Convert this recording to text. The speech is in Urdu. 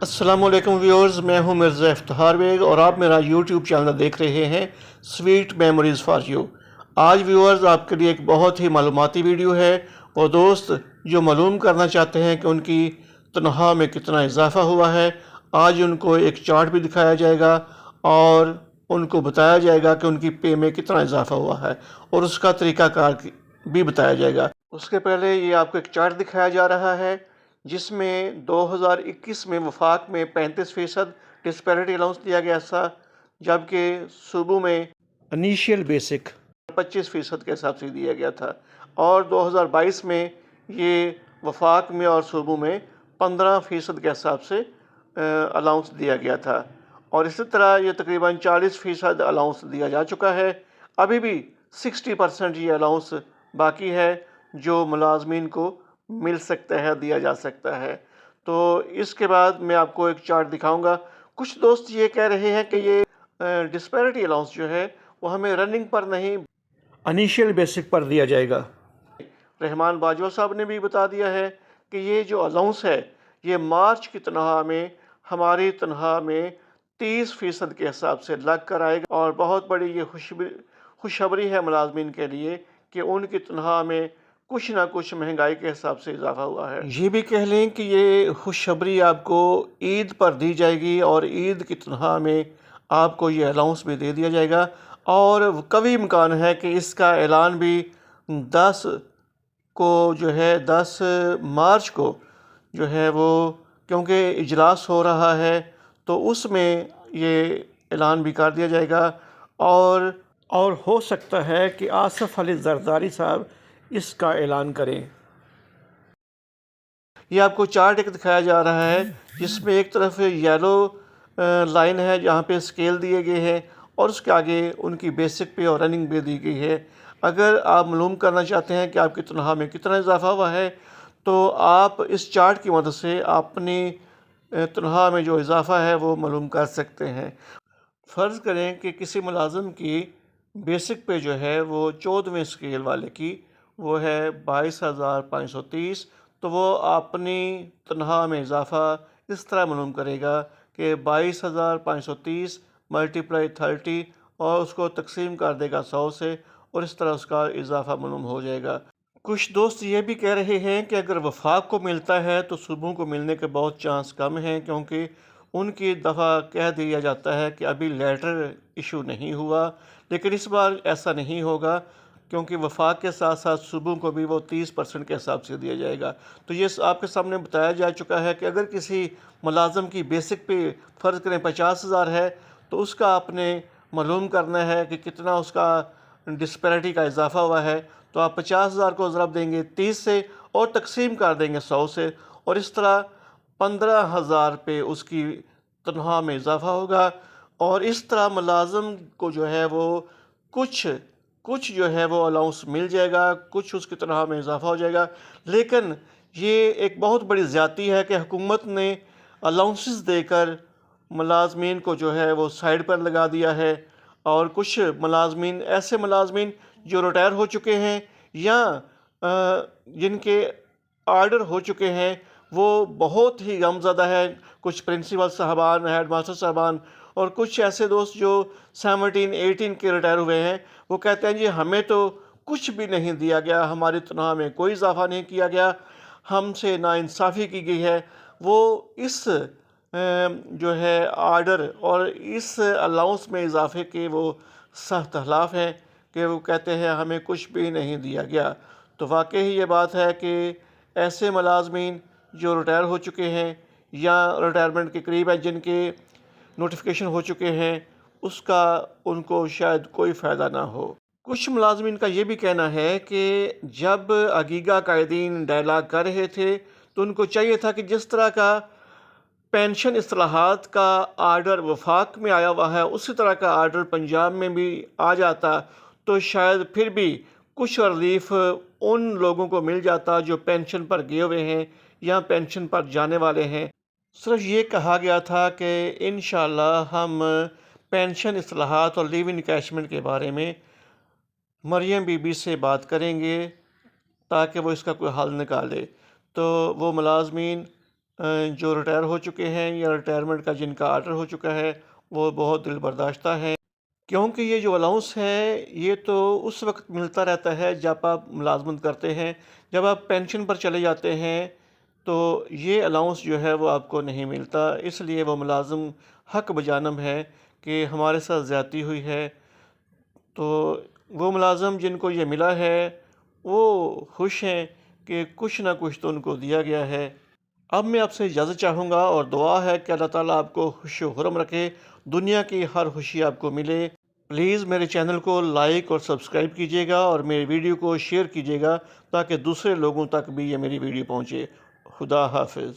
السلام علیکم ویورز، میں ہوں مرزا افتخار بیگ اور آپ میرا یوٹیوب چینل دیکھ رہے ہیں سویٹ میموریز فار یو۔ آج ویورز آپ کے لیے ایک بہت ہی معلوماتی ویڈیو ہے۔ وہ دوست جو معلوم کرنا چاہتے ہیں کہ ان کی تنخواہ میں کتنا اضافہ ہوا ہے، آج ان کو ایک چارٹ بھی دکھایا جائے گا اور ان کو بتایا جائے گا کہ ان کی پے میں کتنا اضافہ ہوا ہے اور اس کا طریقہ کار بھی بتایا جائے گا۔ اس کے پہلے یہ آپ کو ایک چارٹ دکھایا جا رہا ہے جس میں 2021 میں وفاق میں 35% ڈسپیرٹی الاؤنس دیا گیا تھا، جبکہ صوبوں میں انیشیل بیسک 25% کے حساب سے دیا گیا تھا، اور 2022 میں یہ وفاق میں اور صوبوں میں 15% کے حساب سے الاؤنس دیا گیا تھا، اور اسی طرح یہ تقریباً 40% الاؤنس دیا جا چکا ہے۔ ابھی بھی 60% یہ الاؤنس باقی ہے جو ملازمین کو مل سکتا ہے، دیا جا سکتا ہے۔ تو اس کے بعد میں آپ کو ایک چارٹ دکھاؤں گا۔ کچھ دوست یہ کہہ رہے ہیں کہ یہ ڈسپیرٹی الاؤنس جو ہے وہ ہمیں رننگ پر نہیں، انیشیل بیسک پر دیا جائے گا۔ رحمان باجوہ صاحب نے بھی بتا دیا ہے کہ یہ جو الاؤنس ہے یہ مارچ کی تنخواہ میں، ہماری تنخواہ میں 30% کے حساب سے لگ کر آئے گا، اور بہت بڑی یہ خوشخبری ہے ملازمین کے لیے کہ ان کی تنخواہ میں کچھ نہ کچھ مہنگائی کے حساب سے اضافہ ہوا ہے۔ یہ بھی کہہ لیں کہ یہ خوشخبری آپ کو عید پر دی جائے گی، اور عید کی تنخواہ میں آپ کو یہ الاؤنس بھی دے دیا جائے گا، اور قوی امکان ہے کہ اس کا اعلان بھی 10 مارچ کو جو ہے وہ، کیونکہ اجلاس ہو رہا ہے تو اس میں یہ اعلان بھی کر دیا جائے گا، اور ہو سکتا ہے کہ آصف علی زرداری صاحب اس کا اعلان کریں۔ یہ آپ کو چارٹ ایک دکھایا جا رہا ہے جس میں ایک طرف یلو لائن ہے جہاں پہ اسکیل دیے گئے ہیں، اور اس کے آگے ان کی بیسک پے اور رننگ پے دی گئی ہے۔ اگر آپ معلوم کرنا چاہتے ہیں کہ آپ کی تنخواہ میں کتنا اضافہ ہوا ہے تو آپ اس چارٹ کی مدد سے اپنی تنخواہ میں جو اضافہ ہے وہ معلوم کر سکتے ہیں۔ فرض کریں کہ کسی ملازم کی بیسک پے جو ہے وہ 14ویں اسکیل والے کی وہ ہے 22,530، تو وہ اپنی تنخواہ میں اضافہ اس طرح معلوم کرے گا کہ 22,530 ملٹیپلائی 30، اور اس کو تقسیم کر دے گا 100 سے، اور اس طرح اس کا اضافہ معلوم ہو جائے گا۔ کچھ دوست یہ بھی کہہ رہے ہیں کہ اگر وفاق کو ملتا ہے تو صوبوں کو ملنے کے بہت چانس کم ہیں، کیونکہ ان کی دفعہ کہہ دیا جاتا ہے کہ ابھی لیٹر ایشو نہیں ہوا، لیکن اس بار ایسا نہیں ہوگا کیونکہ وفاق کے ساتھ ساتھ صوبوں کو بھی وہ 30% کے حساب سے دیا جائے گا۔ تو یہ آپ کے سامنے بتایا جا چکا ہے کہ اگر کسی ملازم کی بیسک پہ فرض کریں 50,000 ہے تو اس کا آپ نے معلوم کرنا ہے کہ کتنا اس کا ڈسپیرٹی کا اضافہ ہوا ہے، تو آپ 50,000 کو ضرب دیں گے 30 سے اور تقسیم کر دیں گے 100 سے، اور اس طرح 15,000 پہ اس کی تنخواہ میں اضافہ ہوگا، اور اس طرح ملازم کو جو ہے وہ کچھ جو ہے وہ الاؤنس مل جائے گا، کچھ اس کی تنخواہ میں اضافہ ہو جائے گا۔ لیکن یہ ایک بہت بڑی زیادتی ہے کہ حکومت نے الاؤنسز دے کر ملازمین کو جو ہے وہ سائیڈ پر لگا دیا ہے، اور کچھ ملازمین ایسے ملازمین جو ریٹائر ہو چکے ہیں یا جن کے آرڈر ہو چکے ہیں وہ بہت ہی غم زدہ ہے، کچھ پرنسپل صاحبان، ہیڈ ماسٹر صاحبان، اور کچھ ایسے دوست جو 17 18 کے ریٹائر ہوئے ہیں، وہ کہتے ہیں جی ہمیں تو کچھ بھی نہیں دیا گیا، ہماری تنخواہ میں کوئی اضافہ نہیں کیا گیا، ہم سے ناانصافی کی گئی ہے۔ وہ اس جو ہے آرڈر اور اس الاؤنس میں اضافے کے وہ سخت خلاف ہیں کہ وہ کہتے ہیں ہمیں کچھ بھی نہیں دیا گیا۔ تو واقعی یہ بات ہے کہ ایسے ملازمین جو ریٹائر ہو چکے ہیں یا ریٹائرمنٹ کے قریب ہیں، جن کے نوٹیفیکیشن ہو چکے ہیں، اس کا ان کو شاید کوئی فائدہ نہ ہو۔ کچھ ملازمین کا یہ بھی کہنا ہے کہ جب اگیگا قائدین ڈائلاگ کر رہے تھے تو ان کو چاہیے تھا کہ جس طرح کا پینشن اصلاحات کا آرڈر وفاق میں آیا ہوا ہے اسی طرح کا آرڈر پنجاب میں بھی آ جاتا تو شاید پھر بھی کچھ ریلیف ان لوگوں کو مل جاتا جو پینشن پر گئے ہوئے ہیں یا پینشن پر جانے والے ہیں۔ صرف یہ کہا گیا تھا کہ انشاءاللہ ہم پینشن اصلاحات اور لیو انکیشمنٹ کے بارے میں مریم بی بی سے بات کریں گے تاکہ وہ اس کا کوئی حل نکالے۔ تو وہ ملازمین جو ریٹائر ہو چکے ہیں یا ریٹائرمنٹ کا جن کا آرڈر ہو چکا ہے وہ بہت دل برداشتہ ہیں، کیونکہ یہ جو الاؤنس ہے یہ تو اس وقت ملتا رہتا ہے جب آپ ملازمت کرتے ہیں، جب آپ پینشن پر چلے جاتے ہیں تو یہ الاؤنس جو ہے وہ آپ کو نہیں ملتا۔ اس لیے وہ ملازم حق بجانب ہے کہ ہمارے ساتھ زیادتی ہوئی ہے، تو وہ ملازم جن کو یہ ملا ہے وہ خوش ہیں کہ کچھ نہ کچھ تو ان کو دیا گیا ہے۔ اب میں آپ سے اجازت چاہوں گا اور دعا ہے کہ اللہ تعالیٰ آپ کو خوش و خرم رکھے، دنیا کی ہر خوشی آپ کو ملے۔ پلیز میرے چینل کو لائک اور سبسکرائب کیجیے گا اور میری ویڈیو کو شیئر کیجیے گا تاکہ دوسرے لوگوں تک بھی یہ میری ویڈیو پہنچے۔ خدا حافظ۔